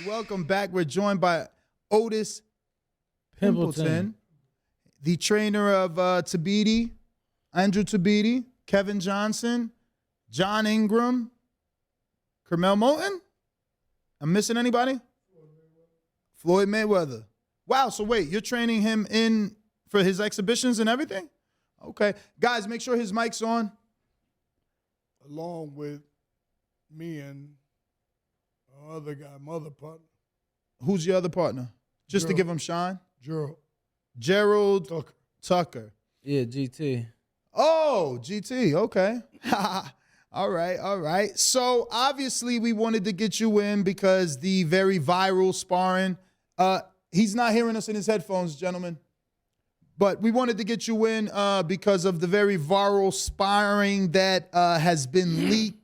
welcome back. We're joined by Otis Pimpleton, the trainer of Tabiti, Andrew Tabiti, Kevin Johnson, John Ingram, Carmel Moulton. I'm missing anybody? Floyd Mayweather. Wow, so wait, you're training him in for his exhibitions and everything? Okay. Guys, make sure his mic's on. Along with me and other guy, my other partner. Who's your other partner? Just Gerald. to give him shine? Gerald Tucker. Yeah, GT. Oh, GT. Okay. All right. So obviously we wanted to get you in because the very viral sparring. He's not hearing us in his headphones, gentlemen. But we wanted to get you in because of the very viral sparring that has been leaked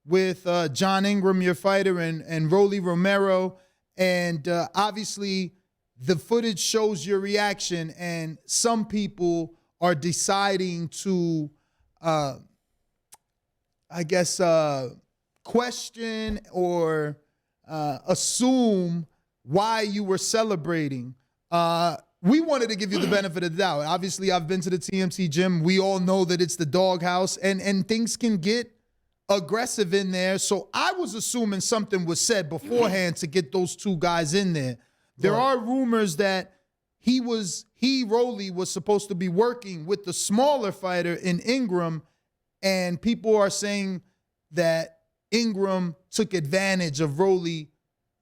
with John Ingram, your fighter, and Rolly Romero. And obviously the footage shows your reaction, and some people are deciding to, question or assume why you were celebrating. We wanted to give you the benefit of the doubt. Obviously, I've been to the TMT gym. We all know that it's the doghouse, and things can get aggressive in there. So I was assuming something was said beforehand to get those two guys in there. There are rumors that Rolly was supposed to be working with the smaller fighter in Ingram, and people are saying that Ingram took advantage of Rolly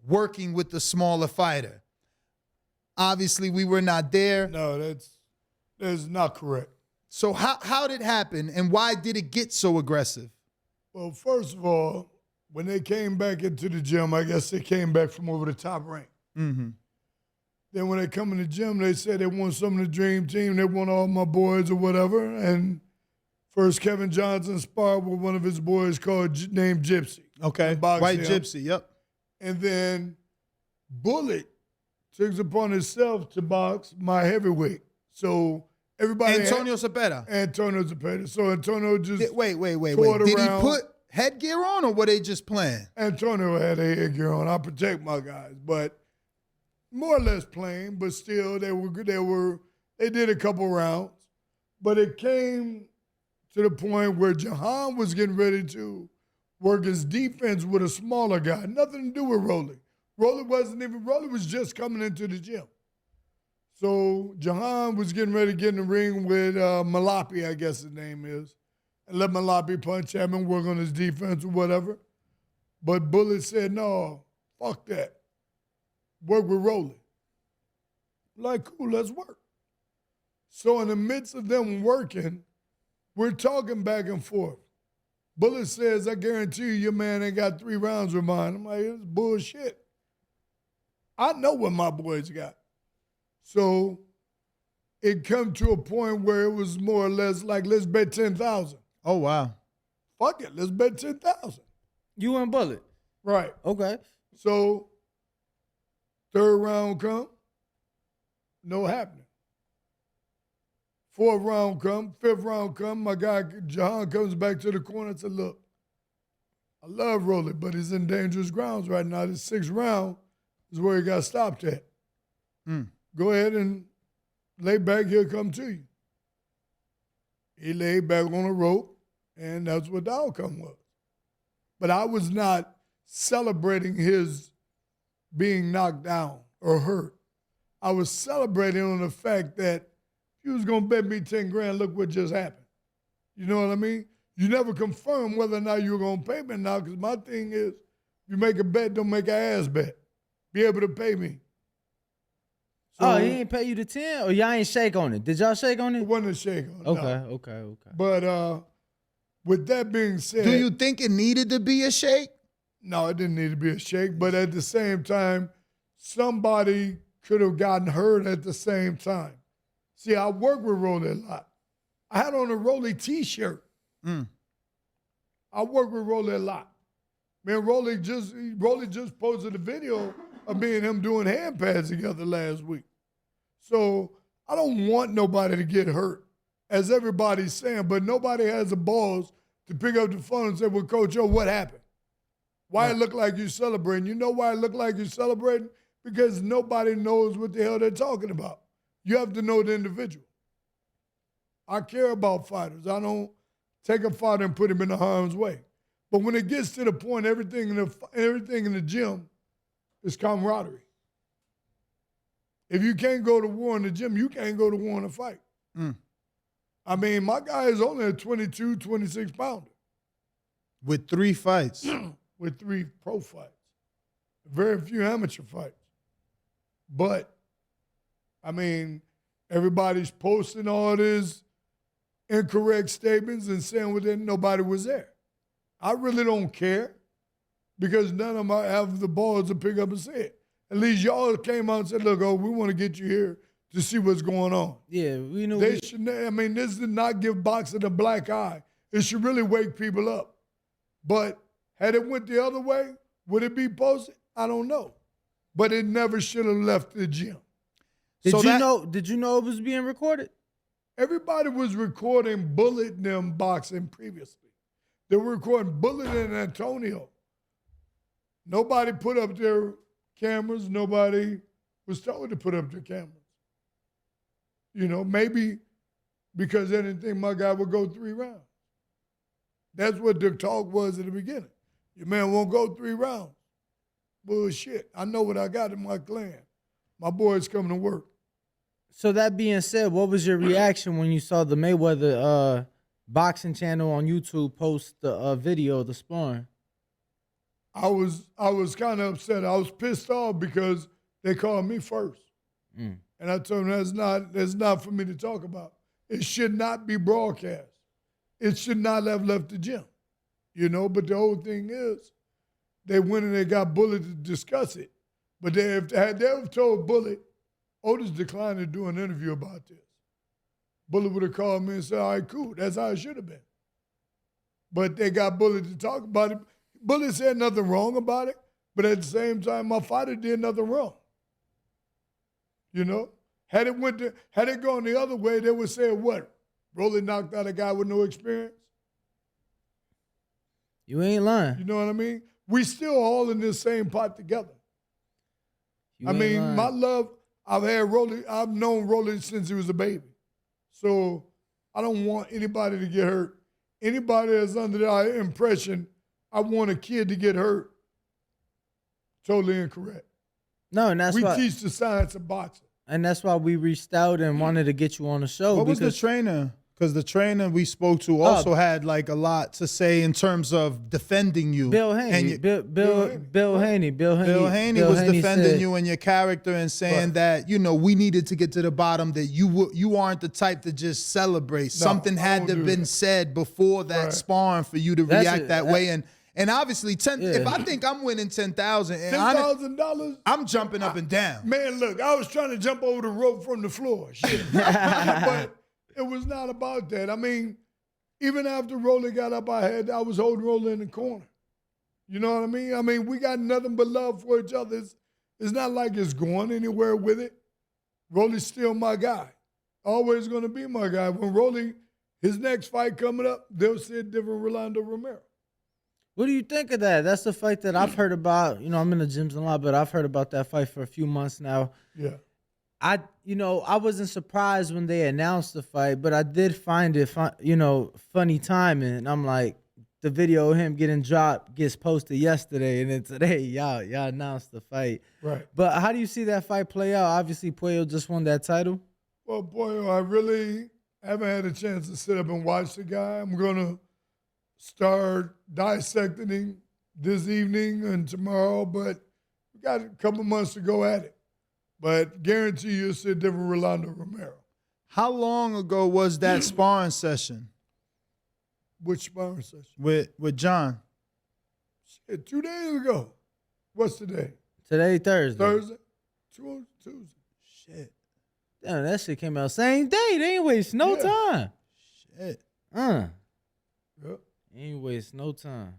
working with the smaller fighter. Obviously, we were not there. No, that's not correct. So how did it happen, and why did it get so aggressive? Well, first of all, when they came back into the gym, I guess they came back from over the top rank. Mm-hmm. Then when they come in the gym, they said they want some of the dream team. They want all my boys or whatever. And first, Kevin Johnson sparred with one of his boys named Gypsy. Okay, White Gypsy, yep. And then Bullet took it upon himself to box my heavyweight. So everybody Antonio Cepeda. So Antonio just wait. toured Did around. he put headgear on, or were they just playing? Antonio had a headgear on. I protect my guys, but more or less playing. But still, they did a couple rounds. But it came to the point where Jahan was getting ready to work his defense with a smaller guy. Nothing to do with Rolly. Rolly was just coming into the gym. So Jahan was getting ready to get in the ring with Malapi, I guess his name is, and let Malapi punch him and work on his defense or whatever. But Bullet said, no, fuck that. Work with Rolly. Like, cool, let's work. So in the midst of them working, we're talking back and forth. Bullet says, I guarantee you your man ain't got 3 rounds with mine. I'm like, it's bullshit. I know what my boys got. So it come to a point where it was more or less like, let's bet 10,000. Oh, wow. Fuck it, let's bet 10,000. You and Bullet. Right. Okay. So 3rd round come, no happening. 4th round come, 5th round come, my guy Jahan comes back to the corner and said, look, I love Rolly, but he's in dangerous grounds right now. This 6th round is where he got stopped at. Go ahead and lay back, he'll come to you. He laid back on a rope, and that's what the outcome was. But I was not celebrating his being knocked down or hurt. I was celebrating on the fact that if you was going to bet me 10 grand, look what just happened. You know what I mean? You never confirm whether or not you're going to pay me now, because my thing is, if you make a bet, don't make an ass bet. Be able to pay me. So, he ain't pay you the 10, or y'all ain't shake on it? Did y'all shake on it? It wasn't a shake on it. Okay, no. okay. But with that being said, Do you think it needed to be a shake? No, it didn't need to be a shake. But at the same time, somebody could have gotten hurt at the same time. See, I work with Rolly a lot. I had on a Rolly T-shirt. I work with Rolly a lot. Man, Rolly just posted a video of me and him doing hand pads together last week. So I don't want nobody to get hurt, as everybody's saying, but nobody has the balls to pick up the phone and say, well, Coach O, what happened? Why it look like you celebrating? You know why it look like you're celebrating? Because nobody knows what the hell they're talking about. You have to know the individual. I care about fighters. I don't take a fighter and put him in harm's way. But when it gets to the point, everything in the gym is camaraderie. If you can't go to war in the gym, you can't go to war in a fight. I mean, my guy is only a 22, 26 pounder. With 3 fights. With 3 pro fights. Very few amateur fights. But, I mean, everybody's posting all this incorrect statements and saying that nobody was there. I really don't care because none of them have the balls to pick up and say it. At least y'all came out and said, look, we want to get you here to see what's going on. Yeah, we know. They should. I mean, this did not give boxing a black eye. It should really wake people up. But had it went the other way, would it be posted? I don't know. But it never should have left the gym. Did you know it was being recorded? Everybody was recording Bullet and them boxing previously. They were recording Bullet and Antonio. Nobody put up their cameras. Nobody was told to put up their cameras. You know, maybe because they didn't think my guy would go 3 rounds. That's what the talk was at the beginning. Your man won't go 3 rounds. Bullshit. I know what I got in my clan. My boy's coming to work. So that being said, what was your reaction when you saw the Mayweather boxing channel on YouTube post the video of the sparring? I was kind of upset. I was pissed off because they called me first. And I told them that's not for me to talk about. It should not be broadcast. It should not have left the gym. You know, but the whole thing is they went and they got Bullet to discuss it. But had they ever told Bullet, Otis declined to do an interview about this. Bullet would have called me and said, all right, cool. That's how it should have been. But they got Bullet to talk about it. Bullet said nothing wrong about it, but at the same time, my fighter did nothing wrong. You know? Had it gone the other way, they would say what? Rolly knocked out a guy with no experience? You ain't lying. You know what I mean? We still all in this same pot together. You ain't lying. My love, I've known Rolly since he was a baby. So I don't want anybody to get hurt. Anybody that's under the impression I want a kid to get hurt, totally incorrect. No, and we teach the science of boxing. And that's why we reached out and wanted to get you on the show. What was the trainer? Because the trainer we spoke to also had like a lot to say in terms of defending you. Bill Haney. Bill Haney. Bill Haney was defending you and your character and saying that, you know, we needed to get to the bottom, that you aren't the type to just celebrate. No, something had to have been said before that sparring for you to react that way. And obviously, if I think I'm winning $10,000, $10,000, I'm jumping up and down. Man, look, I was trying to jump over the rope from the floor. Shit. But it was not about that. I mean, even after Rolly got up, I was holding Rolly in the corner. You know what I mean? I mean, we got nothing but love for each other. It's not like it's going anywhere with it. Rolly's still my guy. Always going to be my guy. When Rolly, his next fight coming up, they'll see a different Rolando Romero. What do you think of that? That's the fight that I've heard about. You know, I'm in the gyms a lot, but I've heard about that fight for a few months now. Yeah. I wasn't surprised when they announced the fight, but I did find it, funny timing. And I'm like, the video of him getting dropped gets posted yesterday, and then today, y'all announced the fight. Right. But how do you see that fight play out? Obviously, Puello just won that title. Well, Puello, I really haven't had a chance to sit up and watch the guy. I'm going to start dissecting him this evening and tomorrow, but we got a couple months to go at it. But guarantee you'll see a different Rolando Romero. How long ago was that sparring session? Which sparring session? With John. Shit, 2 days ago. What's today? Today, Thursday. Thursday? Tuesday. Shit. Damn, that shit came out same day. They ain't waste no time. Shit. Yep. Ain't waste no time.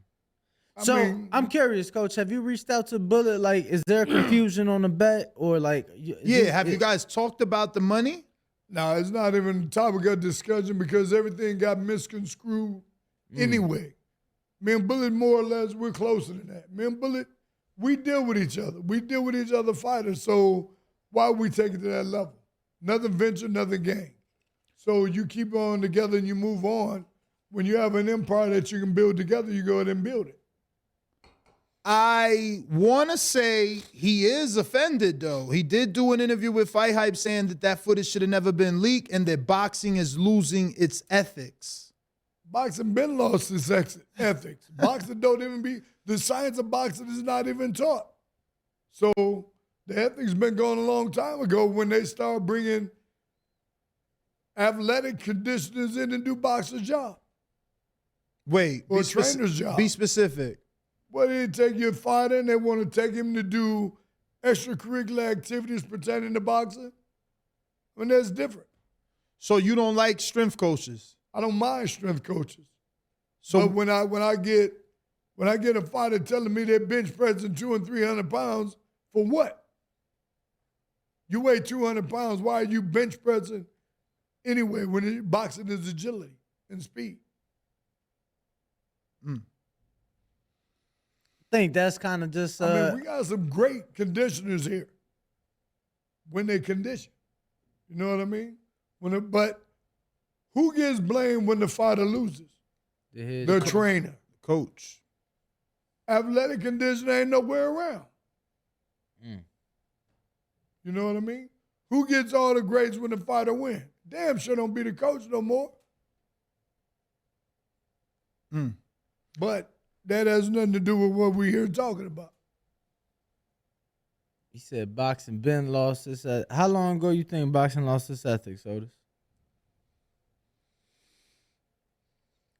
I'm curious, Coach. Have you reached out to Bullet? Like, is there confusion on the bet, or like? Have you guys talked about the money? No, it's not even a topic of discussion because everything got misconstrued anyway. Me and Bullet, more or less, we're closer than that. Me and Bullet, we deal with each other. We deal with each other fighters. So why would we take it to that level? Nothing venture, nothing gain. So you keep on together and you move on. When you have an empire that you can build together, you go ahead and build it. I want to say he is offended, though. He did do an interview with Fight Hype saying that footage should have never been leaked and that boxing is losing its ethics. Boxing been lost its ethics. Boxing don't even be, the science of boxing is not even taught. So the ethics been gone a long time ago when they start bringing athletic conditioners in and do boxer's job. Wait, or trainer's job. Be specific. Well, they take your fighter and they want to take him to do extracurricular activities pertaining to boxing. I mean, that's different. So you don't like strength coaches? I don't mind strength coaches. So but when I get a fighter telling me they're bench pressing 200 and 300 pounds, for what? You weigh 200 pounds, why are you bench pressing anyway when boxing is agility and speed? I think that's kind of just. I mean, we got some great conditioners here when they condition. You know what I mean? But who gets blamed when the fighter loses? The trainer. Coach. Athletic conditioner ain't nowhere around. You know what I mean? Who gets all the grades when the fighter wins? Damn sure don't be the coach no more. But that has nothing to do with what we're here talking about. He said boxing been lost its ethics. How long ago you think boxing lost its ethics, Otis?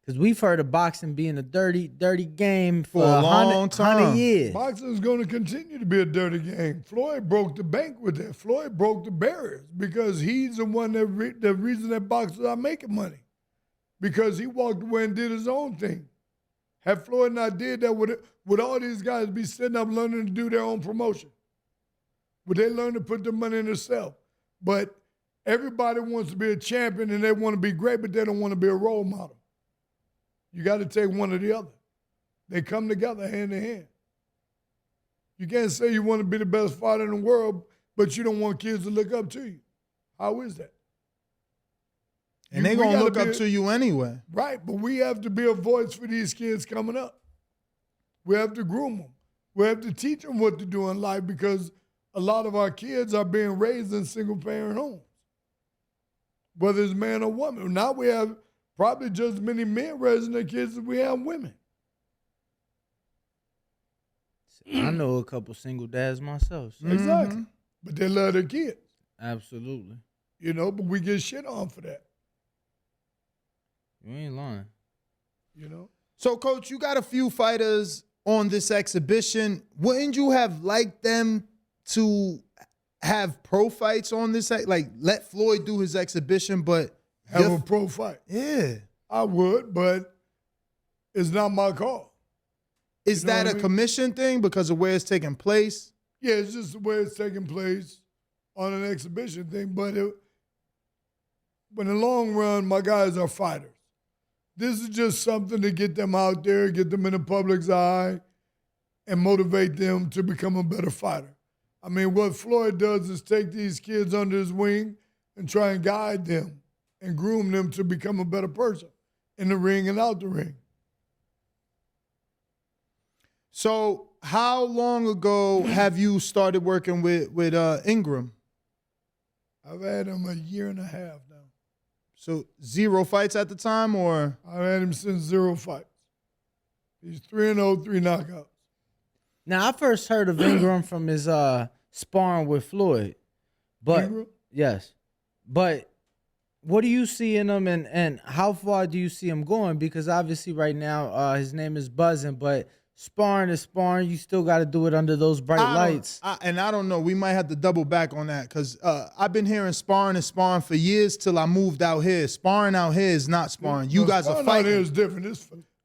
Because we've heard of boxing being a dirty game for a long time. 100 years. Boxing is going to continue to be a dirty game. Floyd broke the bank with that. Floyd broke the barriers because he's the one the reason that boxers are making money. Because he walked away and did his own thing. Had Floyd not did that, would all these guys be sitting up learning to do their own promotion? Would they learn to put their money in themselves? But everybody wants to be a champion and they want to be great, but they don't want to be a role model. You got to take one or the other. They come together hand in hand. You can't say you want to be the best fighter in the world, but you don't want kids to look up to you. How is that? And they're going to look up to you anyway. Right, but we have to be a voice for these kids coming up. We have to groom them. We have to teach them what to do in life because a lot of our kids are being raised in single-parent homes, whether it's man or woman. Now we have probably just as many men raising their kids as we have women. I know a couple single dads myself. So. Exactly. But they love their kids. Absolutely. You know, but we get shit on for that. You ain't lying. You know? So, Coach, you got a few fighters on this exhibition. Wouldn't you have liked them to have pro fights on this? Like, let Floyd do his exhibition, but have a pro fight. Yeah. I would, but it's not my call. Is that a commission thing because of where it's taking place? Yeah, it's just the way it's taking place on an exhibition thing. But in the long run, my guys are fighters. This is just something to get them out there, get them in the public's eye, and motivate them to become a better fighter. I mean, what Floyd does is take these kids under his wing and try and guide them and groom them to become a better person in the ring and out the ring. So how long ago have you started working with Ingram? I've had him a year and a half now. So 0 fights at the time, or? I've had him since 0 fights. He's 3-0, 3 knockouts. Now, I first heard of Ingram from his sparring with Floyd. But Ingram? Yes. But what do you see in him, and how far do you see him going? Because obviously right now his name is buzzing, but sparring is sparring. You still got to do it under those bright lights. I don't know. We might have to double back on that because I've been hearing sparring and sparring for years till I moved out here. Sparring out here is not sparring. You guys are fighting. Out here is different.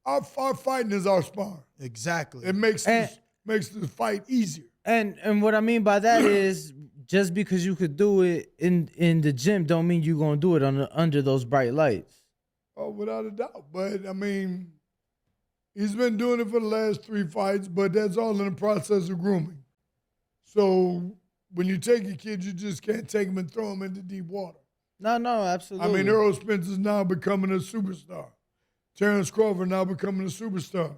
Our fighting is our sparring. Exactly. It makes the fight easier. And what I mean by that is just because you could do it in the gym don't mean you're going to do it under those bright lights. Oh, without a doubt. But, I mean, He's been doing it for the last 3 fights, but that's all in the process of grooming. So when you take a kid, you just can't take him and throw him into deep water. No, absolutely. I mean, Errol Spencer's now becoming a superstar. Terrence Crawford now becoming a superstar.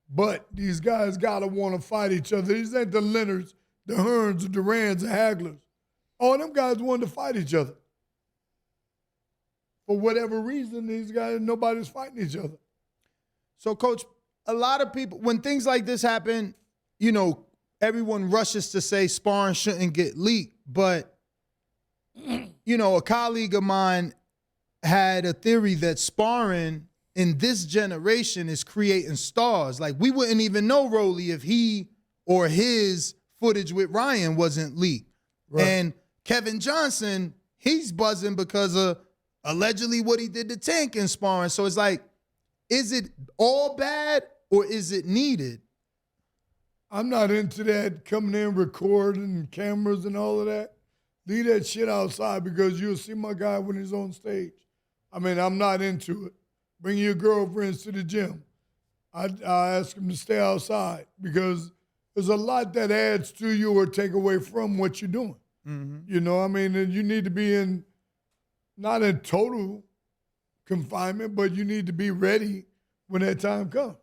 But these guys got to want to fight each other. These ain't the Leonards, the Hearns, the Durans, the Haglers. All them guys wanted to fight each other. For whatever reason, these guys, nobody's fighting each other. So, Coach, a lot of people, when things like this happen, everyone rushes to say sparring shouldn't get leaked. But, a colleague of mine had a theory that sparring in this generation is creating stars. Like, we wouldn't even know Rolly if he or his footage with Ryan wasn't leaked. Right. And Kevin Johnson, he's buzzing because of allegedly what he did to Tank in sparring. So it's like, is it all bad or is it needed? I'm not into that coming in, recording cameras and all of that. Leave that shit outside because you'll see my guy when he's on stage. I mean, I'm not into it. Bring your girlfriends to the gym. I ask them to stay outside because there's a lot that adds to you or take away from what you're doing. Mm-hmm. You need to be not in total confinement, but you need to be ready when that time comes.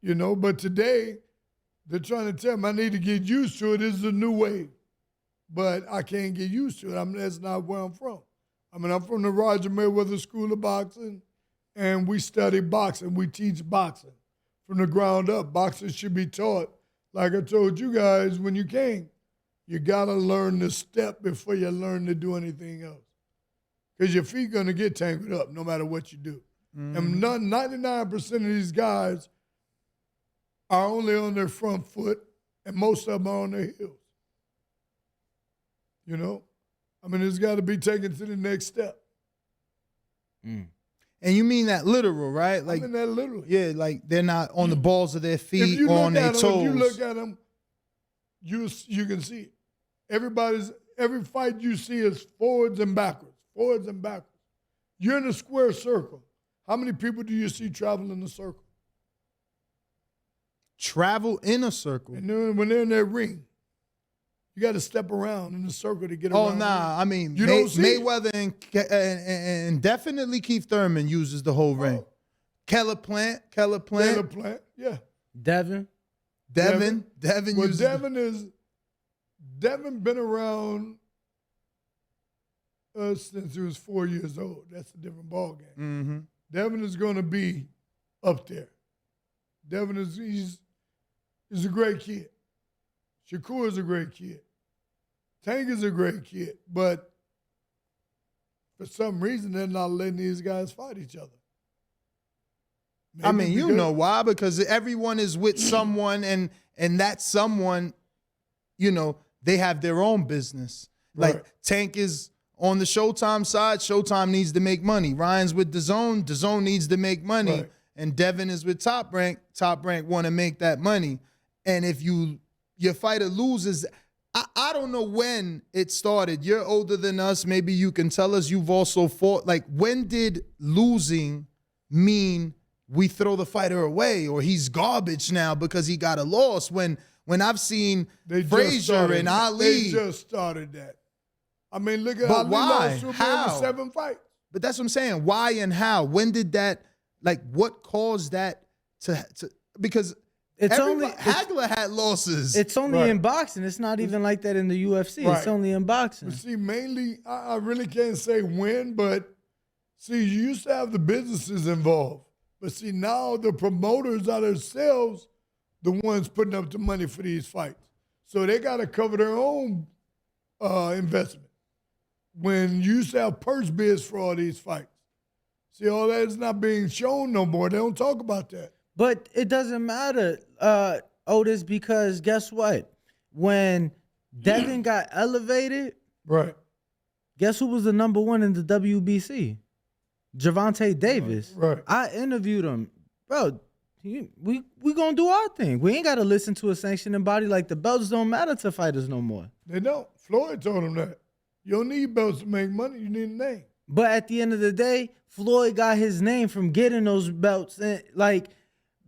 But today, they're trying to tell me I need to get used to it. This is a new wave. But I can't get used to it. That's not where I'm from. I'm from the Roger Mayweather School of Boxing, and we study boxing. We teach boxing from the ground up. Boxing should be taught. Like I told you guys when you came, you got to learn the step before you learn to do anything else. Because your feet going to get tangled up no matter what you do. Mm-hmm. And 99% of these guys are only on their front foot, and most of them are on their heels. It's got to be taken to the next step. Mm. And you mean that literal, right? Like, I mean that literal. Yeah, like they're not on the balls of their feet or on their toes. If you look at them, you can see it. Every fight you see is forwards and backwards. Forwards and backwards. You're in a square circle. How many people do you see travel in a circle? Travel in a circle? And then when they're in that ring, you got to step around in the circle to get around. Oh, nah. I mean, you don't see Mayweather and definitely Keith Thurman uses the whole ring. Keller Plant, yeah. Devin Well, uses Devin been around since he was 4 years old. That's a different ballgame. Mm-hmm. Devin is going to be up there. Devin he's a great kid. Shakur is a great kid. Tank is a great kid. But for some reason, they're not letting these guys fight each other. Maybe you know why? Because everyone is with someone, and that someone, they have their own business. Right. Like Tank is on the Showtime side. Showtime needs to make money. Ryan's with DAZN. DAZN needs to make money. Right. And Devin is with Top Rank. Top Rank want to make that money. And if your fighter loses, I don't know when it started. You're older than us. Maybe you can tell us. You've also fought. Like, when did losing mean we throw the fighter away or he's garbage now because he got a loss? When I've seen Frazier and Ali. They just started that. I mean, look at But Ali why? lost to How? 7 fights. But that's what I'm saying. Why and how? When did that, what caused that to because Hagler had losses. It's only in boxing. It's not even like that in the UFC. Right. It's only in boxing. But see, mainly, I really can't say when, but see, you used to have the businesses involved. But see, now the promoters are themselves the ones putting up the money for these fights. So they got to cover their own investment. When you used to have purse bids for all these fights. See, all that is not being shown no more. They don't talk about that. But it doesn't matter, Otis, because guess what? When Devin got elevated, right? Guess who was the number one in the WBC? Gervonta Davis. Right. I interviewed him. Bro, we gonna do our thing. We ain't got to listen to a sanctioning body. Like, the belts don't matter to fighters no more. They don't. Floyd told him that. You don't need belts to make money. You need a name. But at the end of the day, Floyd got his name from getting those belts. And like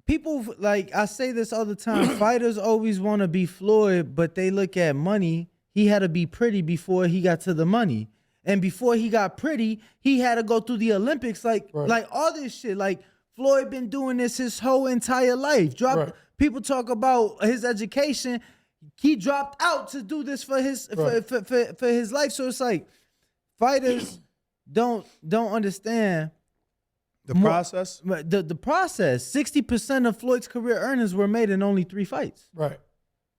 people, like I say this all the time, fighters always want to be Floyd, but they look at money. He had to be pretty before he got to the money. And before he got pretty, he had to go through the Olympics. Like all this shit. Like Floyd been doing this his whole entire life. People talk about his education. He dropped out to do this for his for his life. So it's like fighters don't understand the process. The process. 60% of Floyd's career earnings were made in only 3 fights. Right.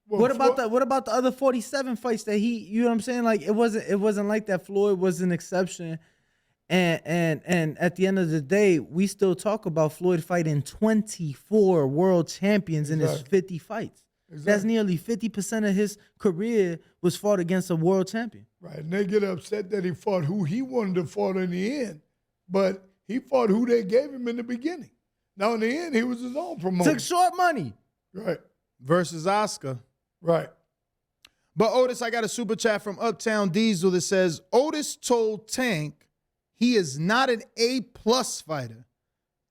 Well, What about the other 47 fights that he? You know what I'm saying? Like it wasn't like that. Floyd was an exception, and at the end of the day, we still talk about Floyd fighting 24 world champions in his 50 fights. Exactly. That's nearly 50% of his career was fought against a world champion. Right, and they get upset that he fought who he wanted to fight in the end, but he fought who they gave him in the beginning. Now in the end, he was his own promoter. Took short money. Right. Versus Oscar. Right. But Otis, I got a super chat from Uptown Diesel that says, Otis told Tank he is not an A-plus fighter.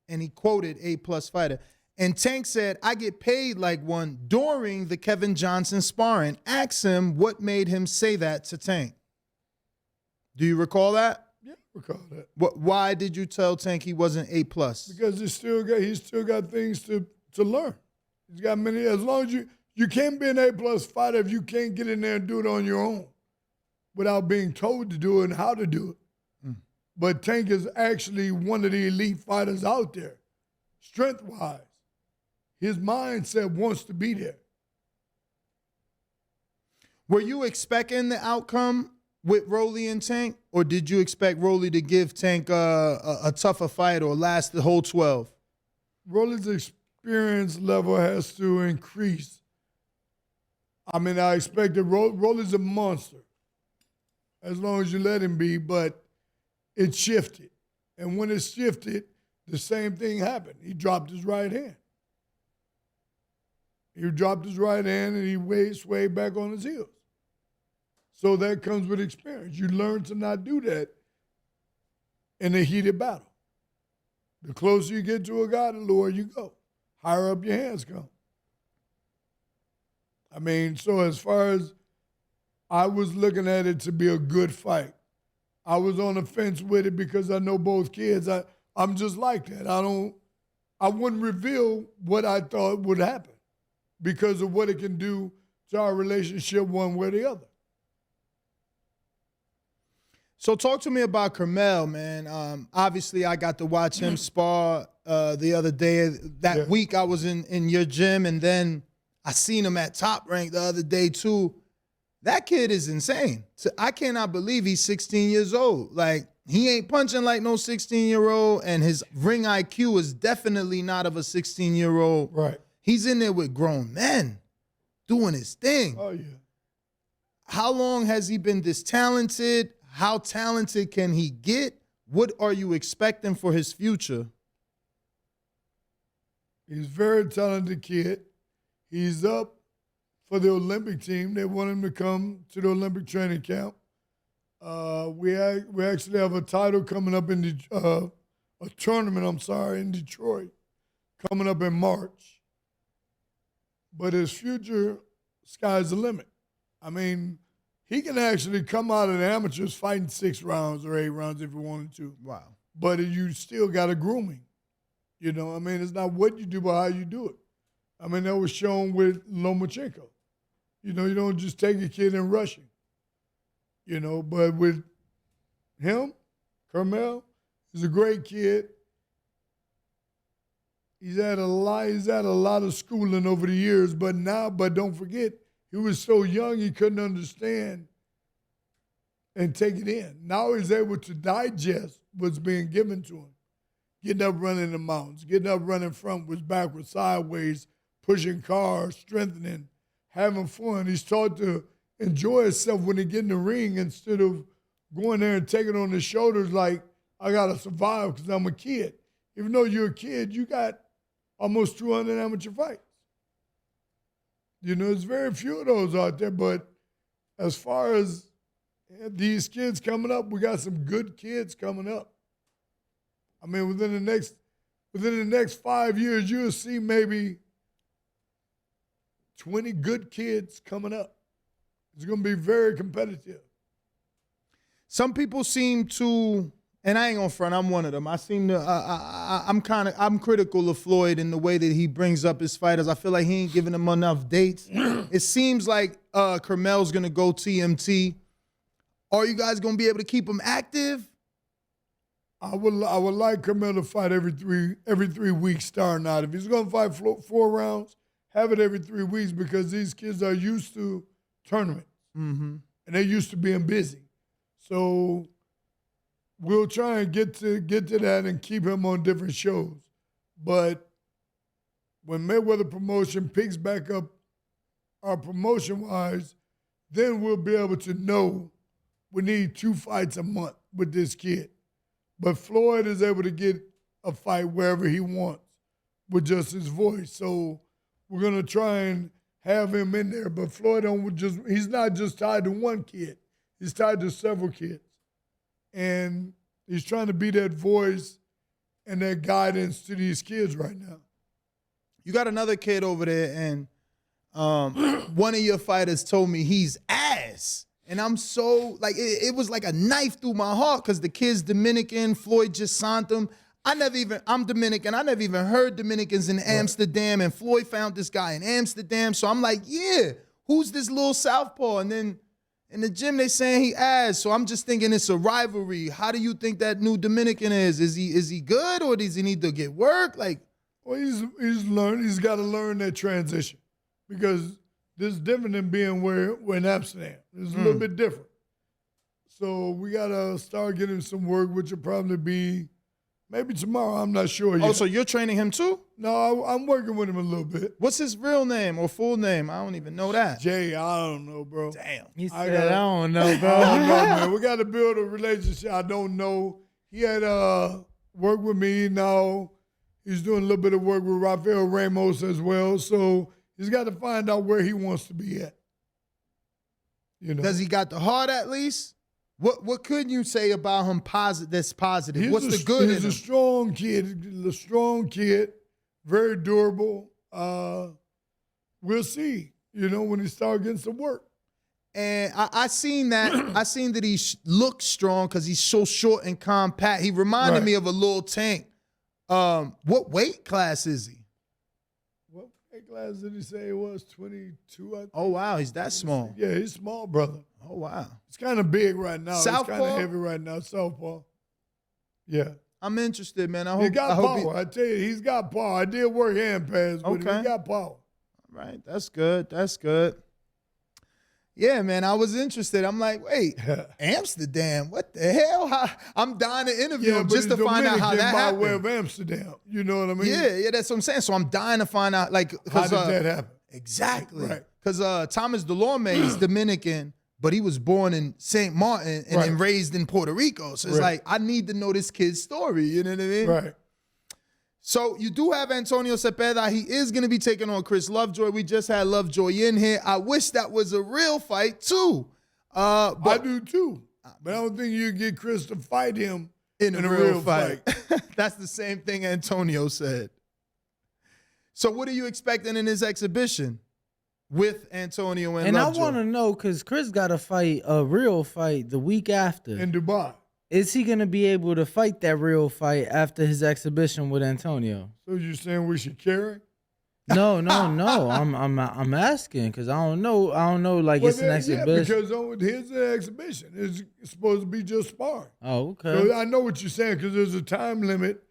And he quoted A-plus fighter. And Tank said, I get paid like one during the Kevin Johnson sparring. Ask him what made him say that to Tank. Do you recall that? Yeah, I recall that. Why did you tell Tank he wasn't A-plus? Because he's still got things to learn. He's got many, as long as you can't be an A-plus fighter if you can't get in there and do it on your own without being told to do it and how to do it. But Tank is actually one of the elite fighters out there, strength-wise. His mindset wants to be there. Were you expecting the outcome with Rolly and Tank, or did you expect Rolly to give Tank a tougher fight or last the whole 12? Rolly's experience level has to increase. I mean, I expected Rolly's a monster as long as you let him be, but it shifted. And when it shifted, the same thing happened. He dropped his right hand. He dropped his right hand and he swayed back on his heels. So that comes with experience. You learn to not do that in a heated battle. The closer you get to a guy, the lower you go. Higher up your hands come. I mean, so as far as I was looking at it to be a good fight, I was on the fence with it because I know both kids. I'm just like that. I wouldn't reveal what I thought would happen because of what it can do to our relationship one way or the other. So talk to me about Carmel, man. Obviously, I got to watch him spar the other day. That week I was in your gym, and then I seen him at Top Rank the other day too. That kid is insane. So I cannot believe he's 16 years old. Like, he ain't punching like no 16-year-old, and his ring IQ is definitely not of a 16-year-old. Right. He's in there with grown men doing his thing. Oh, yeah. How long has he been this talented? How talented can he get? What are you expecting for his future? He's a very talented kid. He's up for the Olympic team. They want him to come to the Olympic training camp. We actually have a title coming up in a tournament, in Detroit, coming up in March. But his future, sky's the limit. I mean, he can actually come out of the amateurs fighting 6 rounds or 8 rounds if he wanted to. Wow. But you still got to groom him. You know, I mean, it's not what you do, but how you do it. I mean, that was shown with Lomachenko. You know, you don't just take a kid and rush him. You know, but with him, Carmel, he's a great kid. He's had a lot of schooling over the years, but don't forget, he was so young he couldn't understand and take it in. Now he's able to digest what's being given to him. Getting up running the mountains, getting up running frontwards, backwards, sideways, pushing cars, strengthening, having fun. He's taught to enjoy himself when he get in the ring instead of going there and taking it on his shoulders like, I got to survive because I'm a kid. Even though you're a kid, you got almost 200 amateur fights. You know, there's very few of those out there, but as far as And these kids coming up, we got some good kids coming up. I mean, within the next 5 years, you'll see maybe 20 good kids coming up. It's going to be very competitive. Some people seem to, and I ain't gonna front, I'm one of them. I seem to, I'm critical of Floyd in the way that he brings up his fighters. I feel like he ain't giving them enough dates. It seems like Carmel's gonna go TMT. Are you guys gonna be able to keep him active? I would like Carmel to fight every three weeks starting out. If he's going to fight 4 rounds, have it every 3 weeks because these kids are used to tournaments. Mm-hmm. And they're used to being busy. So we'll try and get to that and keep him on different shows. But when Mayweather Promotion picks back up our promotion-wise, then we'll be able to know we need 2 fights a month with this kid. But Floyd is able to get a fight wherever he wants with just his voice. So we're going to try and have him in there. But Floyd he's not just tied to one kid. He's tied to several kids. And he's trying to be that voice and that guidance to these kids right now. You got another kid over there, and one of your fighters told me he's ass. And I'm so, like, it was like a knife through my heart because the kid's Dominican. Floyd just signed him. I'm Dominican. I never even heard Dominicans in Amsterdam, and Floyd found this guy in Amsterdam. So I'm like, yeah, who's this little southpaw? And then in the gym, they saying he ass. So I'm just thinking it's a rivalry. How do you think that new Dominican is? Is he good, or does he need to get work? Like, well, he's learned. He's got to learn that transition because this is different than being where we're in Amsterdam. It's a little bit different. So we got to start getting some work, which will probably be maybe tomorrow. I'm not sure yet. Oh, so you're training him too? No, I'm working with him a little bit. What's his real name or full name? I don't even know that. Jay, I don't know, bro. Damn. He said, I don't know, bro. I don't know, man. We got to build a relationship. I don't know. He had worked with me. Now he's doing a little bit of work with Rafael Ramos as well. So he's got to find out where he wants to be at. You know. Does he got the heart at least? What could you say about him that's positive? What's the good in him? He's a strong kid, very durable. We'll see, when he starts getting some work. And I seen that. I seen that he looks strong because he's so short and compact. He reminded me of a little tank. What weight class is he? What weight class did he say it was? 22, I think. Oh, wow. He's that small. Yeah, he's small, brother. Oh, wow. It's kind of big right now. Southpaw? It's kind of heavy right now. Southpaw. Yeah. I'm interested, man. He got power. I tell you, he's got power. I did work hand pass with him. He got power. Right. That's good. That's good. Yeah, man, I was interested. I'm like, wait, Amsterdam? What the hell? I'm dying to interview him just to find out how that happened. By way of Amsterdam. You know what I mean? Yeah, that's what I'm saying. So I'm dying to find out, like, how did that happen? Exactly. Right. Because Thomas Delorme is Dominican, but he was born in St. Martin and then raised in Puerto Rico. So it's like, I need to know this kid's story. You know what I mean? Right. So you do have Antonio Cepeda. He is going to be taking on Chris Lovejoy. We just had Lovejoy in here. I wish that was a real fight too. But I do too. But I don't think you get Chris to fight him in a real fight. That's the same thing Antonio said. So what are you expecting in this exhibition with Antonio and Lovejoy? I want to know, because Chris got to fight a real fight the week after. In Dubai. Is he going to be able to fight that real fight after his exhibition with Antonio? So you're saying we should carry? No. I'm asking because I don't know. Like, it's an exhibition. Yeah, because here's an exhibition. It's supposed to be just sparring. Oh, okay. So I know what you're saying because there's a time limit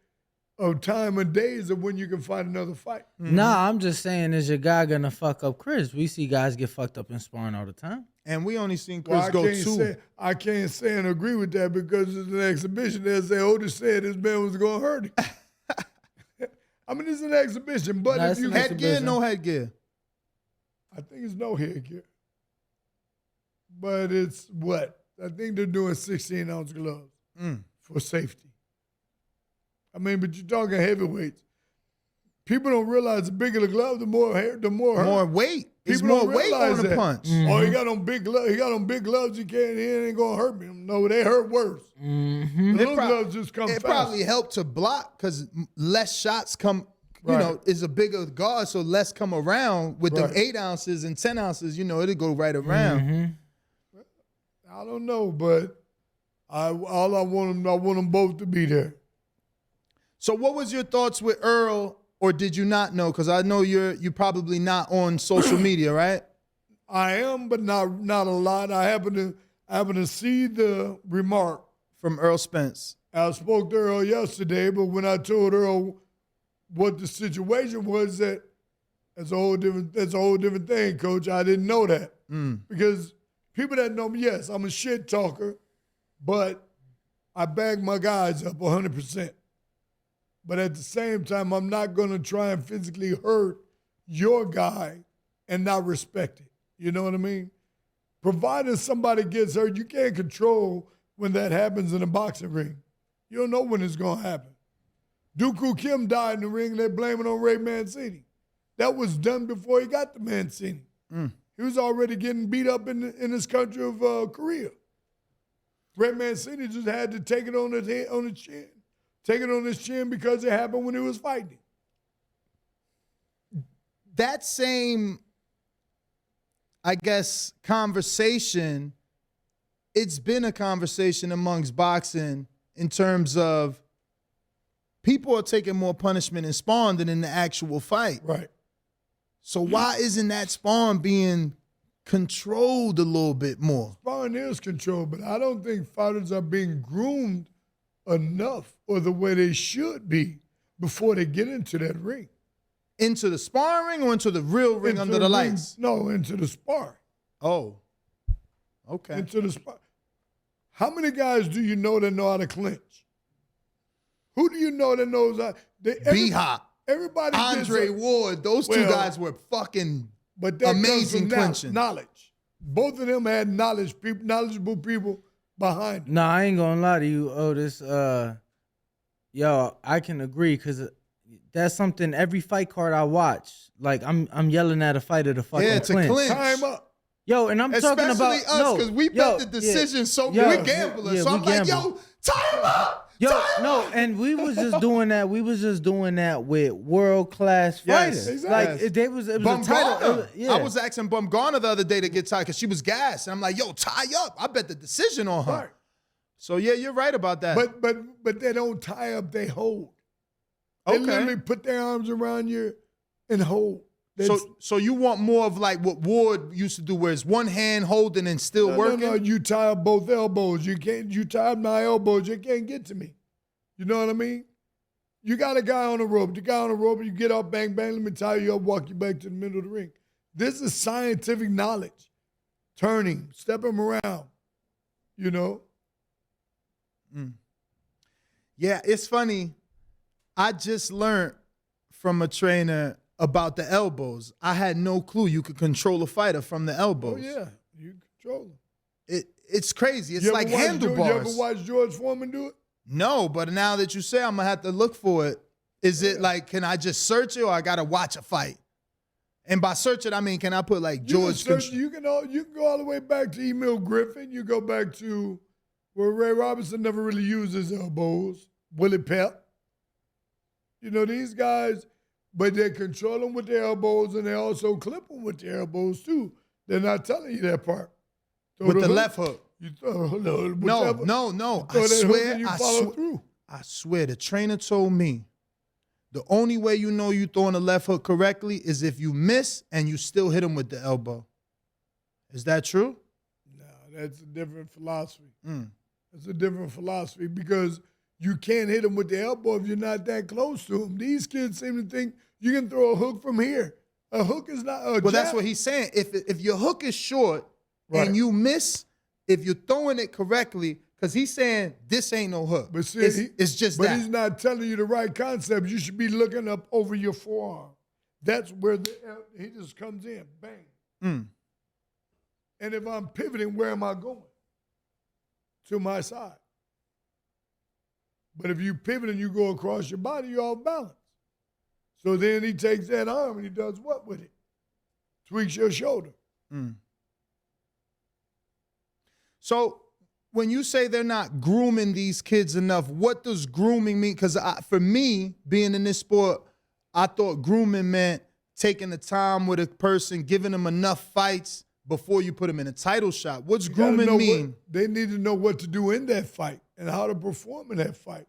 of time and days of when you can fight another fight. Mm-hmm. Nah, I'm just saying, is your guy going to fuck up Chris? We see guys get fucked up in sparring all the time. And we only seen Chris go two. I can't say and agree with that because it's an exhibition. They say Otis said this man was going to hurt him. I mean, it's an exhibition, but if you headgear, no headgear. I think it's no headgear. But it's what? I think they're doing 16-ounce gloves for safety. I mean, but you're talking heavyweights. People don't realize the bigger the glove, the more hurt. More weight. It's People more don't weight realize on the that. punch. Oh, he got on big gloves. He got on big gloves. He ain't gonna hurt me. No, they hurt worse. Mm-hmm. The little gloves just come It fast. probably helped to block because less shots come, Right. is a bigger guard, so less come around with them Right. 8 ounces and 10 ounces, it'll go right around. Mm-hmm. I don't know, but I want them both to be there. So what was your thoughts with Earl, or did you not know? Because I know you're probably not on social media, right? I am, but not a lot. I happen to see the remark. From Earl Spence. I spoke to Earl yesterday, but when I told Earl what the situation was, that's a whole different thing, Coach. I didn't know that. Because people that know me, yes, I'm a shit talker, but I bag my guys up 100%. But at the same time, I'm not going to try and physically hurt your guy and not respect it. You know what I mean? Provided somebody gets hurt, you can't control when that happens in a boxing ring. You don't know when it's going to happen. Dooku Kim died in the ring, and they blame it on Ray Mancini. That was done before he got to Mancini. He was already getting beat up in his country of Korea. Ray Mancini just had to take it on his chin. Take it on his chin because it happened when he was fighting. That same, I guess, conversation, it's been a conversation amongst boxing in terms of people are taking more punishment in Spawn than in the actual fight. Right. So why isn't that Spawn being controlled a little bit more? Sparring is controlled, but I don't think fighters are being groomed enough or the way they should be before they get into that ring. Into the sparring or into the real ring Into under the ring- lights? No, into the sparring. Oh, okay. Into the sparring. How many guys do you know that know how to clinch? Who do you know that knows how? B-Hop, Everybody gets Andre a- Ward, those two Well, guys were fucking But that amazing comes from clinching. knowledge. Both of them had knowledgeable people behind them. No, I ain't gonna lie to you, Otis. Yo, I can agree because that's something every fight card I watch. Like I'm yelling at a fighter to fucking to clinch. clinch. Time up. Yo, and I'm talking Especially about us, because we bet the decision, so yeah, we gamblers. yeah, so we I'm like, gamble. yo, tie him up. Yo, tie him no, up. and we was just doing that. We was just doing that with world class fighters. exactly. Like it was a title. Bumgarner. I was asking Bumgarner the other day to get tied because she was gassed. And I'm like, yo, tie up. I bet the decision on her. Right. So, yeah, you're right about that. But they don't tie up, they hold. They literally put their arms around you and hold. So you want more of like what Ward used to do, where it's one hand holding and still working? No, you tie up both elbows. You tie up my elbows, you can't get to me. You know what I mean? You got a guy on the rope. The guy on the rope, you get up, bang, bang, let me tie you up, walk you back to the middle of the ring. This is scientific knowledge. Turning, step him around, you know? Yeah, it's funny. I just learned from a trainer about the elbows. I had no clue you could control a fighter from the Oh, elbows. yeah, you control him. It's crazy. It's You like ever watch handlebars. You ever watch George Foreman do it? No, but now that you say, I'm gonna have to look for it. Is it like, can I just search it, or I gotta watch a fight? And by search it, I mean, can I put like George? You can go all the way back to Emil Griffin. You go back to where Ray Robinson never really used his elbows. Willie Pep. You know, these guys, but they control them with their elbows and they also clip them with their elbows too. They're not telling you that part. With the left hook. You throw, no. No. I I swear, the trainer told me the only way you know you throwing the left hook correctly is if you miss and you still hit him with the elbow. Is that true? No, that's a different philosophy. That's a different philosophy because you can't hit him with the elbow if you're not that close to him. These kids seem to think you can throw a hook from here. A hook is not a Well, jab. that's what he's saying. If your hook is short Right. and you miss, if you're throwing it correctly, because he's saying this ain't no hook. But see, it's just but that. he's not telling you the right concept. You should be looking up over your forearm. That's where he just comes in, bang. And if I'm pivoting, where am I going? To my side. But if you pivot and you go across your body, you're off balance. So then he takes that arm and he does what with it? tweaks your shoulder. So when you say they're not grooming these kids enough, what does grooming mean? Because for me, being in this sport, I thought grooming meant taking the time with a person, giving them enough fights before you put them in a title shot. What's grooming mean? They need to know what to do in that fight and how to perform in that fight.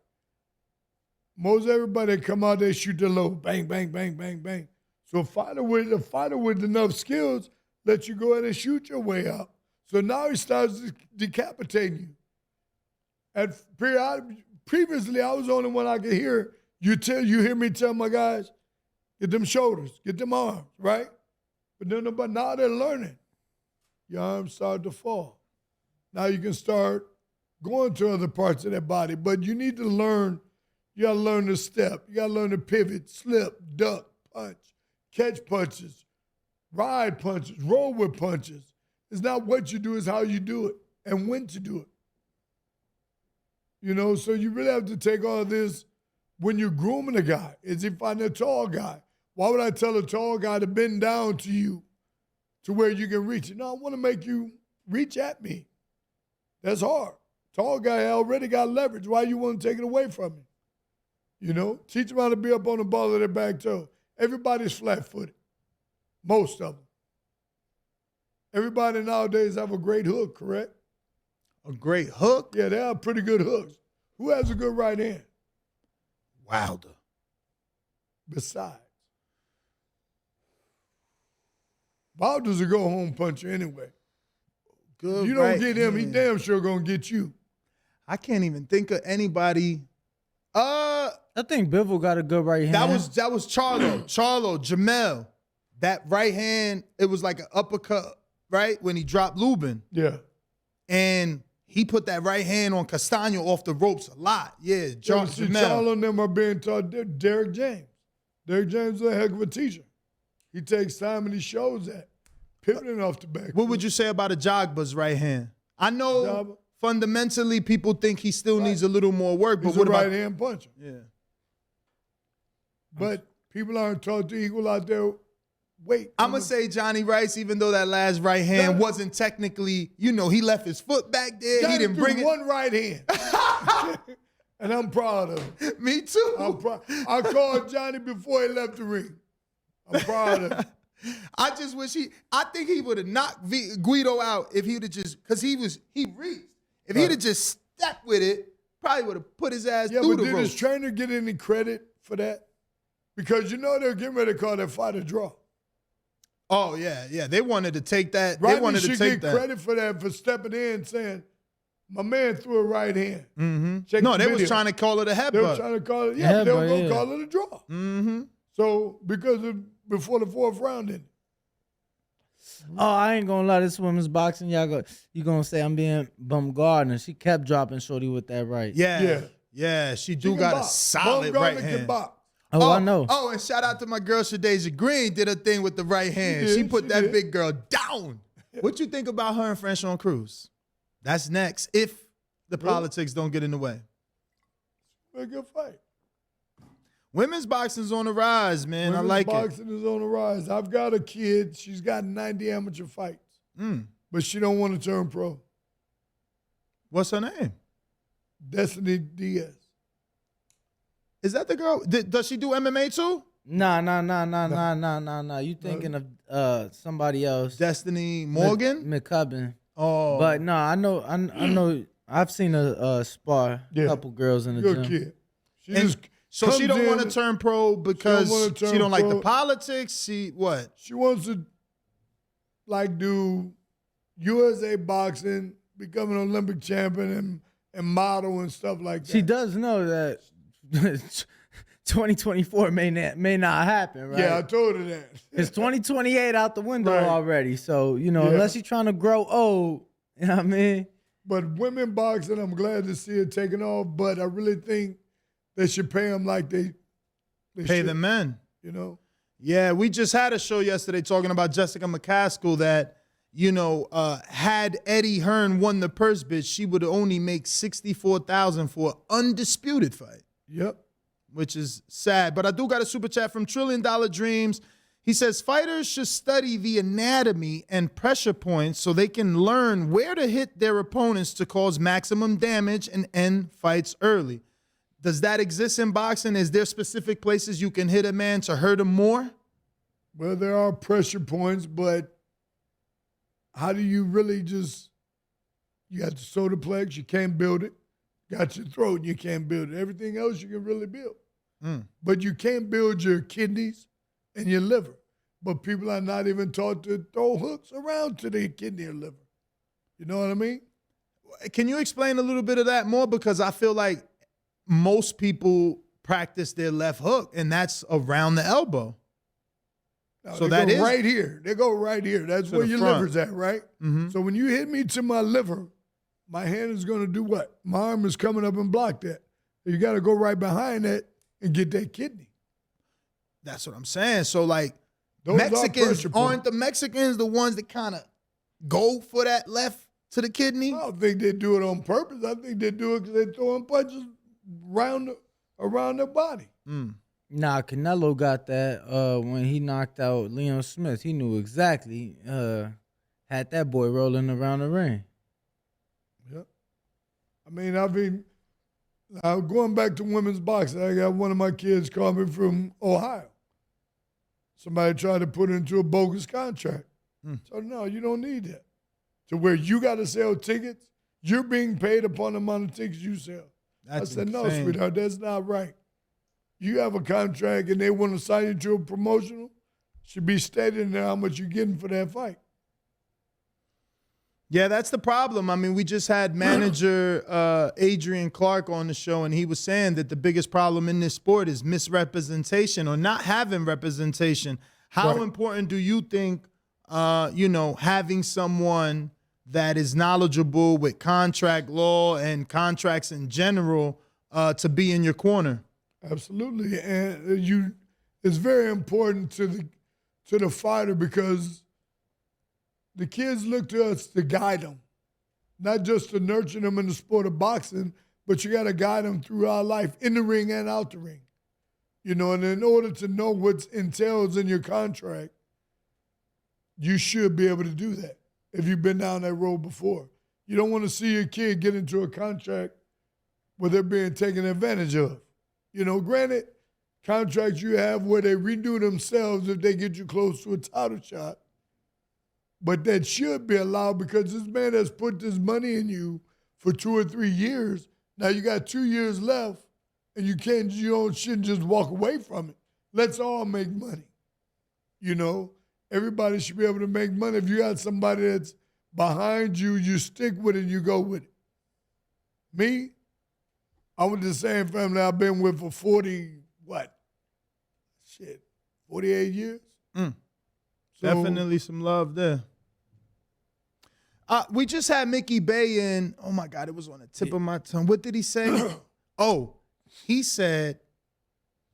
Most everybody that come out there shoot the low, bang, bang, bang, bang, bang. So a fighter with enough skills let you go ahead and shoot your way out. So now he starts decapitating you. Previously, I was the only one I could hear. You hear me tell my guys, get them shoulders, get them arms, right? But now they're learning. Your arms start to fall. Now you can start going to other parts of their body, but you need to learn. You got to learn to step. You got to learn to pivot, slip, duck, punch, catch punches, ride punches, roll with punches. It's not what you do, it's how you do it and when to do it. You know, so you really have to take all of this when you're grooming a guy. Is he finding a tall guy? Why would I tell a tall guy to bend down to you to where you can reach it? No, I want to make you reach at me. That's hard. Tall guy already got leverage. Why you want to take it away from him? You know, teach them how to be up on the ball of their back toe. Everybody's flat-footed. Most of them. Everybody nowadays have a great hook, correct? A great hook? Yeah, they have pretty good hooks. Who has a good right hand? Wilder. Besides. Wilder's a go-home puncher anyway. Good. You don't get him, he damn sure gonna get you. I can't even think of anybody. I think Bivol got a good right hand. That was Charlo. Jamel. That right hand, it was like an uppercut, right? When he dropped Lubin. Yeah. And he put that right hand on Castano off the ropes a lot. Yeah, Jamel. Jamel. Charlo and them are being taught. Derek James. Derek James is a heck of a teacher. He takes time and he shows that. Pivoting off the back. What would you say about Ajagba's right hand? I know fundamentally people think he still needs a little more work, He's but what a about right-hand puncher. Yeah. But people aren't taught to equal out their weight. I'm going to say Johnny Rice, even though that last right hand wasn't technically, he left his foot back there. Johnny He didn't bring it. one right hand. And I'm proud of him. Me too. I called Johnny before he left the ring. I'm proud of him. I just wish I think he would have knocked Guido out if he would have just, because he reached. If he'd have just stepped with it, probably would have put his ass through the but did ropes. his trainer get any credit for that? Because they're getting ready to call that fight a draw. Oh, yeah. They wanted to take that. Rodney they wanted to should take get credit for that, for stepping in saying, my man threw a right hand. Mm-hmm. No, they was trying to call it a headbutt. They were trying to call it, but they were going to call it a draw. Mm-hmm. So, before the fourth round, didn't it? Oh, I ain't gonna lie, this women's boxing, you gonna say I'm being bombarded. She kept dropping Shorty with that right. Yeah, she got a solid right hand. Oh, I know. Oh, and shout out to my girl Shadeja Green, did her thing with the right hand. She put that big girl down. What you think about her and Franchon Cruz? That's next, if the politics don't get in the way. A good fight. Women's boxing's on the rise, man. I like it. Women's boxing is on the rise. I've got a kid. She's got 90 amateur fights. But she don't want to turn pro. What's her name? Destiny Diaz. Is that the girl? Does she do MMA too? Nah. You thinking of somebody else. Destiny Morgan? McCubbin. Oh. But no, I know. I've seen a spar a couple girls in the Good gym. kid. So she don't want to turn pro because she don't like the politics? She wants to do USA boxing, become an Olympic champion and model and stuff like that. She does know that 2024 may not happen, right? Yeah, I told her that. It's 2028 out the window already. So, unless you're trying to grow old, you know what I mean? But women boxing, I'm glad to see it taking off, but I really think they should pay them like they pay the men. Yeah, we just had a show yesterday talking about Jessica McCaskill that, had Eddie Hearn won the purse bid, she would only make $64,000 for an undisputed fight. Yep. Which is sad. But I do got a super chat from $1 Trillion Dreams. He says fighters should study the anatomy and pressure points so they can learn where to hit their opponents to cause maximum damage and end fights early. Does that exist in boxing? Is there specific places you can hit a man to hurt him more? Well, there are pressure points, but how do you really just, you got the solar plex, you can't build it. Got your throat, and you can't build it. Everything else you can really build. But you can't build your kidneys and your liver. But people are not even taught to throw hooks around to their kidney or liver. You know what I mean? Can you explain a little bit of that more? Because I feel like most people practice their left hook, and that's around the elbow. No, so they that go is right here. They go right here. That's to where the your front. liver's at, right? So when you hit me to my liver, my hand is going to do what? My arm is coming up and block that. You got to go right behind that and get that kidney. That's what I'm saying. So like Those are Mexicans, pressure points. aren't the Mexicans the ones that kind of go for that left to the kidney? I don't think they do it on purpose. I think they do it because they're throwing punches around their body. Nah, Canelo got that when he knocked out Leon Smith. He knew exactly. Had that boy rolling around the ring. Yep. Now going back to women's boxing, I got one of my kids coming from Ohio. Somebody tried to put her into a bogus contract. So no, you don't need that. To where you got to sell tickets, you're being paid upon the amount of tickets you sell. I said, no, sweetheart, that's not right. You have a contract and they want to sign you to a promotional, should be stated in there how much you're getting for that fight. Yeah, that's the problem. I mean, we just had manager Adrian Clark on the show, and he was saying that the biggest problem in this sport is misrepresentation or not having representation. How important do you think, having someone that is knowledgeable with contract law and contracts in general to be in your corner? Absolutely, and it's very important to the fighter because the kids look to us to guide them, not just to nurture them in the sport of boxing, but you got to guide them through our life, in the ring and out the ring. And in order to know what entails in your contract, you should be able to do that if you've been down that road before. You don't want to see your kid get into a contract where they're being taken advantage of. Granted, contracts you have where they redo themselves if they get you close to a title shot. But that should be allowed because this man has put this money in you for 2 or 3 years. Now you got 2 years left, and you shouldn't just walk away from it. Let's all make money. Everybody should be able to make money. If you got somebody that's behind you, you stick with it, you go with it. Me, I'm with the same family I've been with for 48 years? So, definitely some love there. We just had Mickey Bay in. Oh, my God, it was on the tip of my tongue. What did he say? He said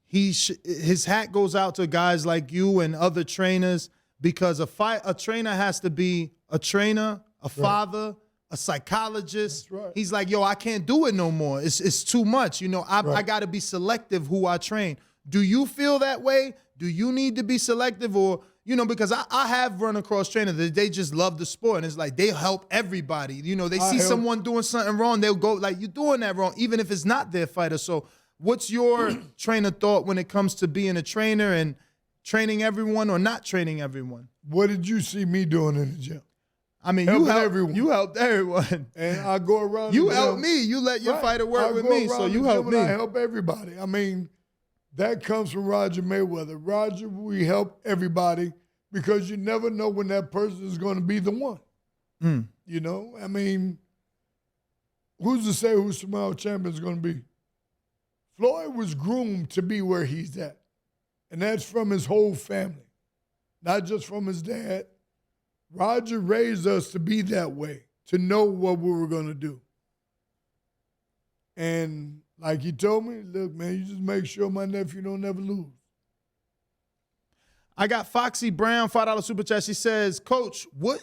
his hat goes out to guys like you and other trainers because a trainer has to be a trainer, a father, a psychologist. That's right. He's like, yo, I can't do it no more. It's too much. I got to be selective who I train. Do you feel that way? Do you need to be selective or, because I have run across trainers that they just love the sport and it's like they help everybody. They see someone doing something wrong, they'll go like, you're doing that wrong, even if it's not their fighter. So what's your train of thought when it comes to being a trainer and training everyone or not training everyone? What did you see me doing in the gym? I mean, everyone. You helped everyone. And I go around You helped me. You let your fighter work with me, so you helped me. I help everybody. That comes from Roger Mayweather. Roger, we help everybody because you never know when that person is going to be the one. Who's to say who tomorrow's champion is going to be? Floyd was groomed to be where he's at. And that's from his whole family, not just from his dad. Roger raised us to be that way, to know what we were going to do. And like he told me, look, man, you just make sure my nephew don't never lose. I got Foxy Brown, $5 super chat. She says, Coach, what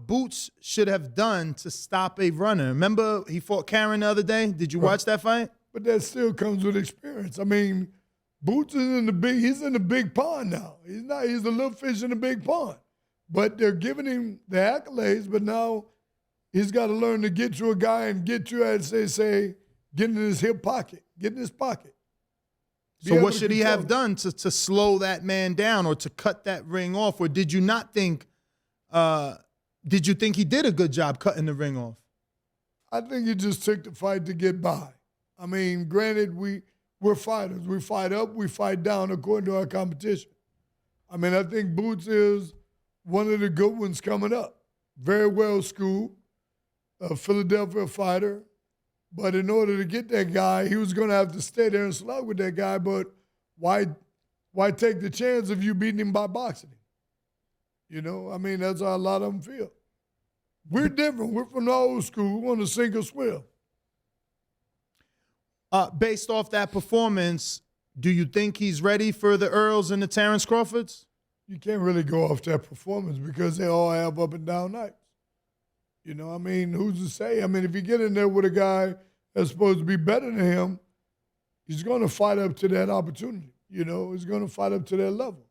Boots should have done to stop a runner? Remember he fought Karen the other day? Did you watch that fight? But that still comes with experience. Boots is he's in the big pond now. He's a little fish in the big pond. But they're giving him the accolades, but now he's got to learn to get to a guy and get to, as they say, get in his hip pocket, get in his pocket. So what should he have done to slow that man down or to cut that ring off? Or did you not think, did you think he did a good job cutting the ring off? I think he just took the fight to get by. I mean, granted, we're fighters. We fight up, we fight down according to our competition. I mean, I think Boots is one of the good ones coming up. Very well schooled, a Philadelphia fighter. But in order to get that guy, he was going to have to stay there and slug with that guy. But why take the chance of you beating him by boxing him? You know, I mean, that's how a lot of them feel. We're different. We're from the old school. We want to sink or swim. Based off that performance, do you think he's ready for the Earls and the Terrence Crawfords? You can't really go off that performance because they all have up and down nights. You know, I mean, who's to say? I mean, if you get in there with a guy that's supposed to be better than him, he's going to fight up to that opportunity. You know, he's going to fight up to that level.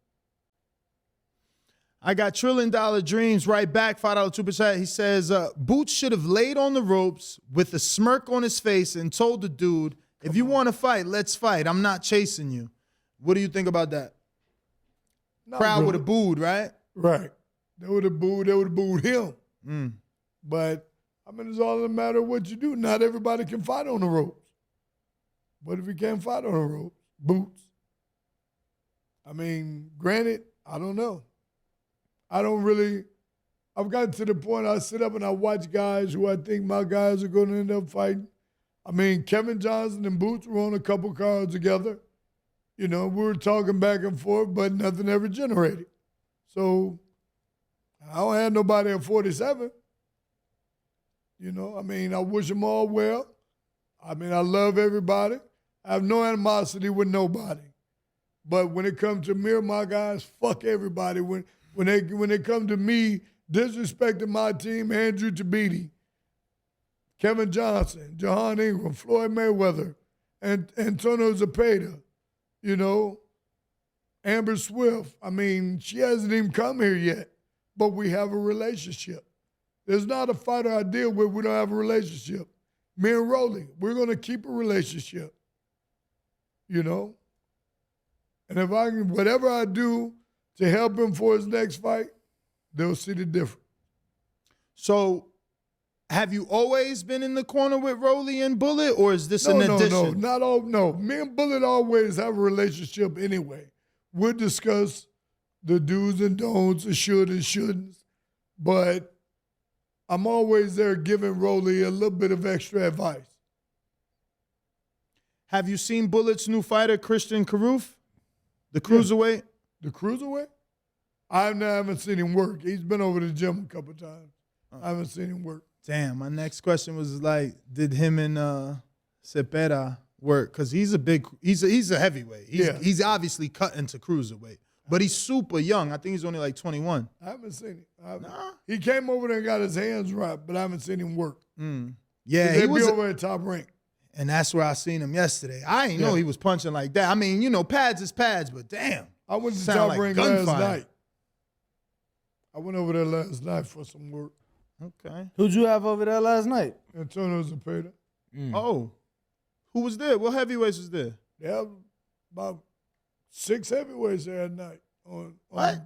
I got $1 Trillion Dreams right back, $5 Super Chat. He says, Boots should have laid on the ropes with a smirk on his face and told the dude, if you want to fight, let's fight. I'm not chasing you. What do you think about that? Crowd would have booed, right? Right. They would have booed him. Mm. But, I mean, it's all a matter of what you do. Not everybody can fight on the ropes. But if you can't fight on the ropes, Boots. I mean, granted, I don't know. I've gotten to the point I sit up and I watch guys who I think my guys are going to end up fighting. I mean, Kevin Johnson and Boots were on a couple cards together. You know, we were talking back and forth, but nothing ever generated. So I don't have nobody at 47. You know, I mean, I wish them all well. I mean, I love everybody. I have no animosity with nobody. But when it comes to me or my guys, fuck everybody. When they come to me disrespecting my team, Andrew Tabiti, Kevin Johnson, Jahan Ingram, Floyd Mayweather, and Antonio Zepeda, you know, Amber Swift. I mean, she hasn't even come here yet, but we have a relationship. There's not a fighter I deal with we don't have a relationship. Me and Rolly, we're going to keep a relationship, you know. And if I can, whatever I do to help him for his next fight, they'll see the difference. So, have you always been in the corner with Rolly and Bullet, or is this an addition? No. Me and Bullet always have a relationship anyway. We'll discuss the do's and don'ts, the should and shouldn'ts, but I'm always there giving Rolly a little bit of extra advice. Have you seen Bullet's new fighter, Christian Carruth, the cruiserweight? The cruiserweight? I haven't seen him work. He's been over the gym a couple times. I haven't seen him work. Damn, my next question was like, did him and Cepeda work? Because he's a heavyweight. He's obviously cut into cruiserweight. But he's super young. I think he's only like 21. I haven't seen him. He came over there and got his hands wrapped, but I haven't seen him work. Yeah, he was over at Top Rank. And that's where I seen him yesterday. I didn't know he was punching like that. I mean, you know, pads is pads, but damn. I went to Top Rank last night. I went over there last night for some work. Okay. Who'd you have over there last night? Antonio Zepeda. Oh. Who was there? What heavyweights was there? They have about 6 heavyweights there at night. On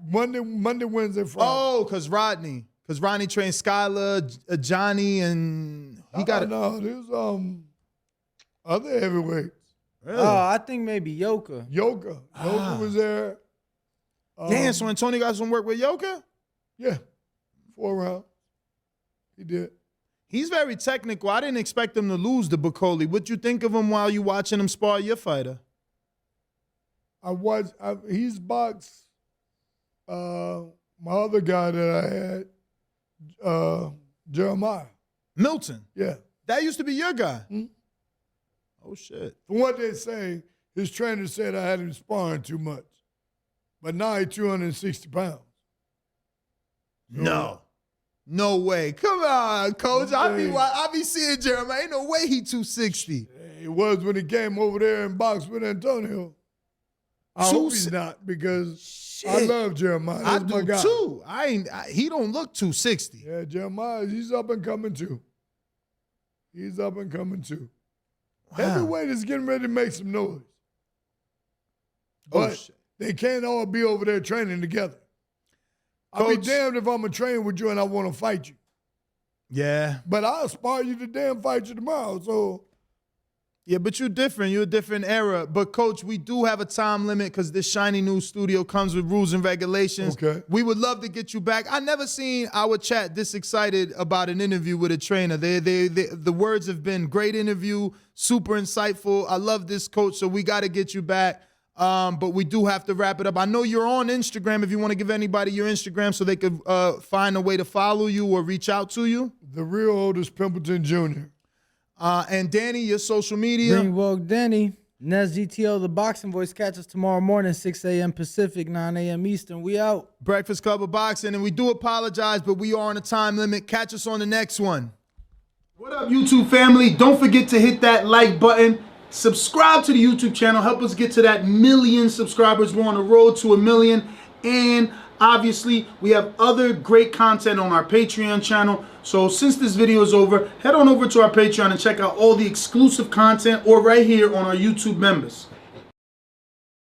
Monday, Wednesday, Friday. Oh, because Rodney trained Skylar, Johnny, and he got it. No, there's other heavyweights. Really? Oh, I think maybe Yoka. Yoka was there. Damn, so Antonio got some work with Yoka? Yeah, 4 rounds. He did. He's very technical. I didn't expect him to lose to Bacoli. What'd you think of him while you watching him spar your fighter? He's boxed my other guy that I had, Jeremiah. Milton? Yeah. That used to be your guy? Mm-hmm. Oh, shit. From what they say, his trainer said I had him sparring too much. But now he's 260 pounds. No way. Come on, coach. I be seeing Jeremiah. Ain't no way he 260. It was when he came over there and boxed with Antonio. I hope he's not because I Shit. love Jeremiah. I That's my do guy. too. He don't look 260. Yeah, Jeremiah, he's up and coming too. He's up and coming too. Wow. Heavyweight is getting ready to make some noise. Oh, But shit. they can't all be over there training together. I'll be Coach- damned if I'm going to train with you and I want to fight you. Yeah. But I'll spar you to damn fight you tomorrow. So, Yeah, but you're different. You're a different era. But, Coach, we do have a time limit because this shiny new studio comes with rules and regulations. Okay. We would love to get you back. I never seen our chat this excited about an interview with a trainer. The words have been great interview, super insightful. I love this, Coach, so we got to get you back. But we do have to wrap it up. I know you're on Instagram if you want to give anybody your Instagram so they could find a way to follow you or reach out to you. the real Otis Pimpleton Jr. And Danny, your social media. Green Woke Denny, Nez GTO, the Boxing Voice. Catch us tomorrow morning, 6 a.m. Pacific, 9 a.m. Eastern. We out. Breakfast Club of Boxing, and we do apologize, but we are on a time limit. Catch us on the next one. What up, YouTube family? Don't forget to hit that like button. Subscribe to the YouTube channel. Help us get to that 1 million subscribers. We're on the road to 1 million. And obviously, we have other great content on our Patreon channel. So since this video is over, head on over to our Patreon and check out all the exclusive content or right here on our YouTube members.